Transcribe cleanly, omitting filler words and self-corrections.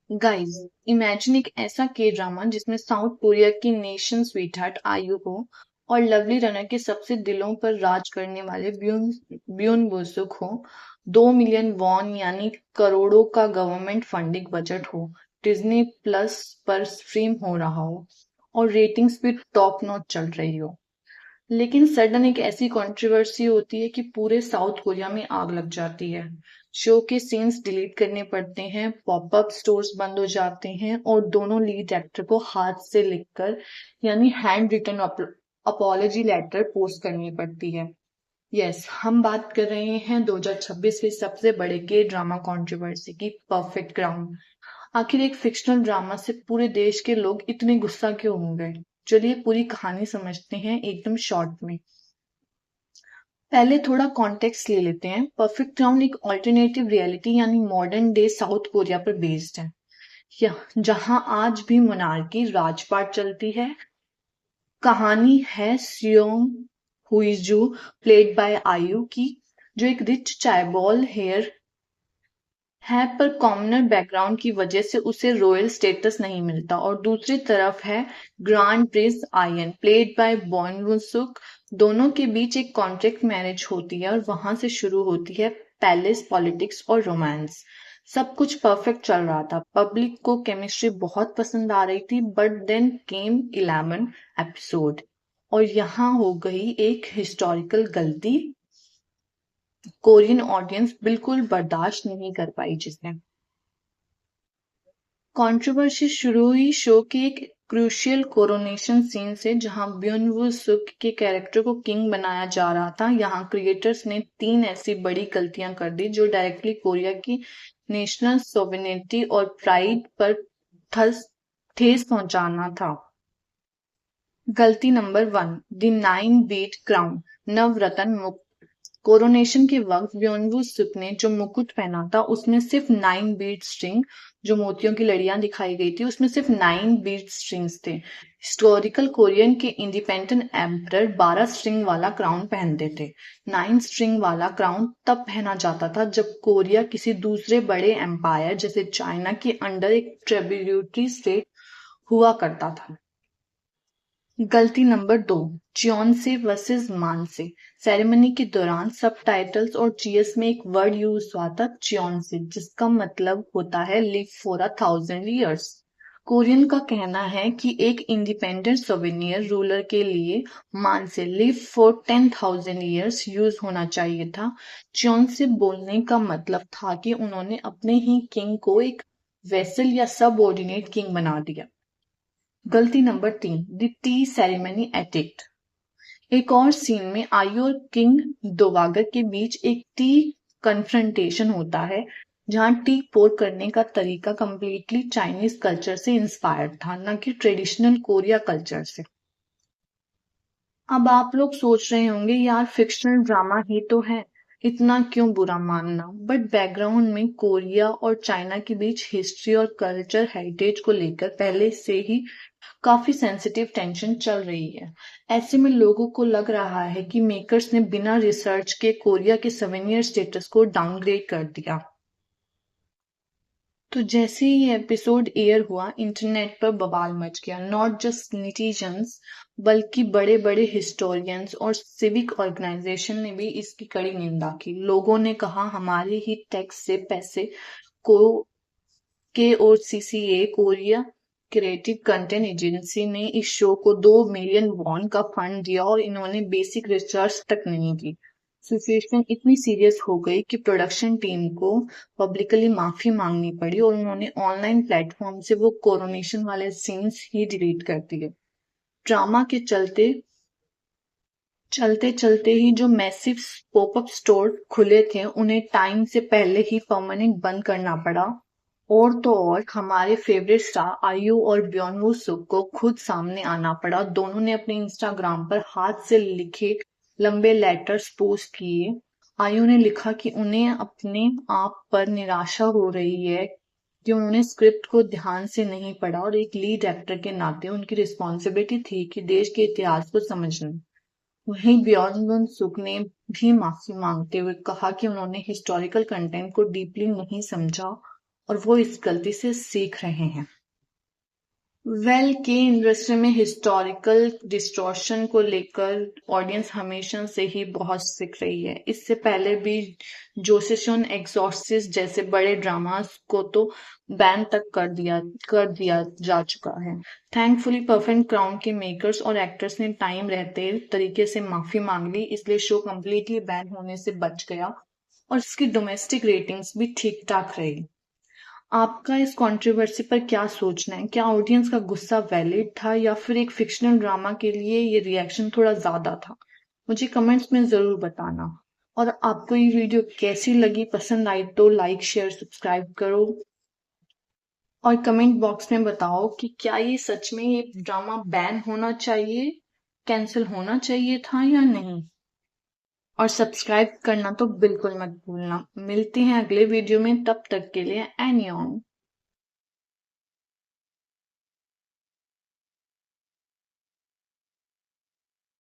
Guys, imagine एक ऐसा के ड्रामा जिसमें साउथ कोरिया की नेशन स्वीटहार्ट आयु हो और लवली रनर के सबसे दिलों पर राज करने वाले ब्यून बुसुक हो। 2 मिलियन वॉन यानी करोड़ों का गवर्नमेंट फंडिंग बजट हो, डिज्नी प्लस पर स्ट्रीम हो रहा हो और रेटिंग्स भी टॉप नॉच चल रही हो। लेकिन सडन एक ऐसी कंट्रोवर्सी होती है कि पूरे साउथ कोरिया में आग लग जाती है। शो के सीन्स डिलीट करने पड़ते हैं, पॉपअप स्टोर्स बंद हो जाते हैं और दोनों लीड एक्टर को हाथ से लिखकर यानी hand written apology letter post करनी पड़ती है। यस, हम बात कर रहे हैं 2026 के सबसे बड़े के ड्रामा कंट्रोवर्सी की, परफेक्ट ग्राउंड। आखिर एक फिक्शनल ड्रामा से पूरे देश के लोग इतने गुस्सा क्यों हो गए? चलिए पूरी कहानी समझते हैं एकदम शॉर्ट में। पहले थोड़ा कॉन्टेक्स्ट ले लेते हैं। परफेक्ट ग्राउंड एक ऑल्टरनेटिव रियलिटी यानी मॉडर्न डे साउथ कोरिया पर बेस्ड है, जहां आज भी मोनार्की राजपाट चलती है। कहानी है सियोंग हुइजू, प्लेड बाय आयु की, जो एक रिच चायबॉल हेयर है पर कॉमनर बैकग्राउंड की वजह से उसे रॉयल स्टेटस नहीं मिलता। और दूसरी तरफ है grand prince Ion, played by Bon Woosuk. दोनों के बीच एक कॉन्ट्रैक्ट मैरिज होती है और वहां से शुरू होती है पैलेस पॉलिटिक्स और रोमांस। सब कुछ परफेक्ट चल रहा था, पब्लिक को केमिस्ट्री बहुत पसंद आ रही थी, बट देन केम 11 एपिसोड और यहाँ हो गई एक हिस्टोरिकल गलती। कोरियन ऑडियंस बिल्कुल बर्दाश्त नहीं कर पाई जिसने। कंट्रोवर्सी शुरू हुई शो के एक क्रूशियल कोरोनेशन सीन से, जहां ब्योन वू सुक के कैरेक्टर को किंग बनाया जा रहा था। यहाँ क्रिएटर्स ने 3 ऐसी बड़ी गलतियां कर दी जो डायरेक्टली कोरिया की नेशनल सोवेनिटी और प्राइड पर ठेस पहुंचाना था। गलती नंबर 1, द 9 बीट क्राउन, नवरत्न मुकुट। कोरोनेशन के वक्त ब्योनवू सुक ने जो मुकुट पहना था उसमें सिर्फ 9 बीट स्ट्रिंग, जो मोतियों की लड़ियां दिखाई गई थी उसमें सिर्फ 9 बीट स्ट्रिंग्स थे। हिस्टोरिकल कोरियन के इंडिपेंडेंट एम्परर 12 स्ट्रिंग वाला क्राउन पहनते थे। 9 स्ट्रिंग वाला क्राउन तब पहना जाता था जब कोरिया किसी दूसरे बड़े एम्पायर जैसे चाइना के अंडर एक ट्रिब्यूटरी स्टेट हुआ करता था। गलती नंबर 2, चियोनसे वर्सेस मानसे। सेरेमनी के दौरान सबटाइटल्स और चीयर्स में एक वर्ड यूज हुआ था, चियोनसे, जिसका मतलब होता है लिव फॉर 1,000 years। कोरियन का कहना है कि एक इंडिपेंडेंट सोवेनियर रूलर के लिए मानसे लिव फॉर 10,000 years यूज होना चाहिए था। चियोनसे बोलने का मतलब था कि उन्होंने अपने ही किंग को एक वेसल या सबऑर्डिनेट किंग बना दिया। गलती नंबर 3, द टी सेरेमनी एटिक्ट। एक और सीन में आयु और किंग दोवागर के बीच एक टी कन्फ्रंटेशन होता है, जहां टी पोर करने का तरीका कंप्लीटली चाइनीज कल्चर से इंस्पायर्ड था, न कि ट्रेडिशनल कोरिया कल्चर से। अब आप लोग सोच रहे होंगे, यार फिक्शनल ड्रामा ही तो है, इतना क्यों बुरा मानना? बट बैकग्राउंड में कोरिया और चाइना के बीच हिस्ट्री और कल्चर हेरिटेज को लेकर पहले से ही काफी सेंसिटिव टेंशन चल रही है। ऐसे में लोगों को लग रहा है कि मेकर्स ने बिना रिसर्च के कोरिया के सवेनियर स्टेटस को डाउनग्रेड कर दिया। तो जैसे ही ये एपिसोड एयर हुआ, इंटरनेट पर बवाल मच गया। नॉट जस्ट नेटिजन्स, बल्कि बड़े बड़े हिस्टोरियंस और सिविक ऑर्गेनाइजेशन ने भी इसकी कड़ी निंदा की। लोगों ने कहा, हमारे ही टैक्स से पैसे को के और CCA, Korea creative content agency, ने इस शो को 2 मिलियन वॉन का फंड दिया और इन्होंने बेसिक रिसर्च तक नहीं की। सिचुएशन इतनी सीरियस हो गई कि प्रोडक्शन टीम को पब्लिकली माफी मांगनी पड़ी और उन्होंने ऑनलाइन प्लेटफॉर्म से वो कोरोनेशन वाले सीन्स ही डिलीट कर दिए। ड्रामा के चलते चलते चलते ही जो मैसिव पॉपअप स्टोर खुले थे उन्हें टाइम से पहले ही परमानेंट बंद करना पड़ा। और तो और हमारे फेवरेट स्टार आयु और ब्योनवू सुक को खुद सामने आना पड़ा। दोनों ने अपने इंस्टाग्राम पर हाथ से लिखे लंबे लेटर्स पोस्ट किए। आयु ने लिखा कि उन्हें अपने आप पर निराशा हो रही है कि उन्होंने स्क्रिप्ट को ध्यान से नहीं पढ़ा और एक लीड एक्टर के नाते उनकी रिस्पॉन्सिबिलिटी थी कि देश के इतिहास को समझना। वहीं ब्योन सुक ने भी माफी मांगते हुए कहा कि उन्होंने हिस्टोरिकल कंटेंट को डीपली नहीं समझा और वो इस गलती से सीख रहे हैं। के इंडस्ट्री में हिस्टोरिकल डिस्टॉर्शन को लेकर ऑडियंस हमेशा से ही बहुत सीख रही है। इससे पहले भी जोसेशन एक्सॉर्सिस्ट जैसे बड़े ड्रामास को तो बैन तक कर दिया जा चुका है। थैंकफुली परफेक्ट क्राउन के मेकर्स और एक्टर्स ने टाइम रहते तरीके से माफी मांग ली, इसलिए शो कम्प्लीटली बैन होने से बच गया और इसकी डोमेस्टिक रेटिंग्स भी ठीक ठाक रही। आपका इस कंट्रोवर्सी पर क्या सोचना है? क्या ऑडियंस का गुस्सा वैलिड था या फिर एक फिक्शनल ड्रामा के लिए ये रिएक्शन थोड़ा ज्यादा था? मुझे कमेंट्स में जरूर बताना। और आपको ये वीडियो कैसी लगी, पसंद आई तो लाइक शेयर सब्सक्राइब करो और कमेंट बॉक्स में बताओ कि क्या ये सच में ये ड्रामा बैन होना चाहिए, कैंसिल होना चाहिए था या नहीं। और सब्सक्राइब करना तो बिल्कुल मत भूलना। मिलते हैं अगले वीडियो में, तब तक के लिए एनियॉन।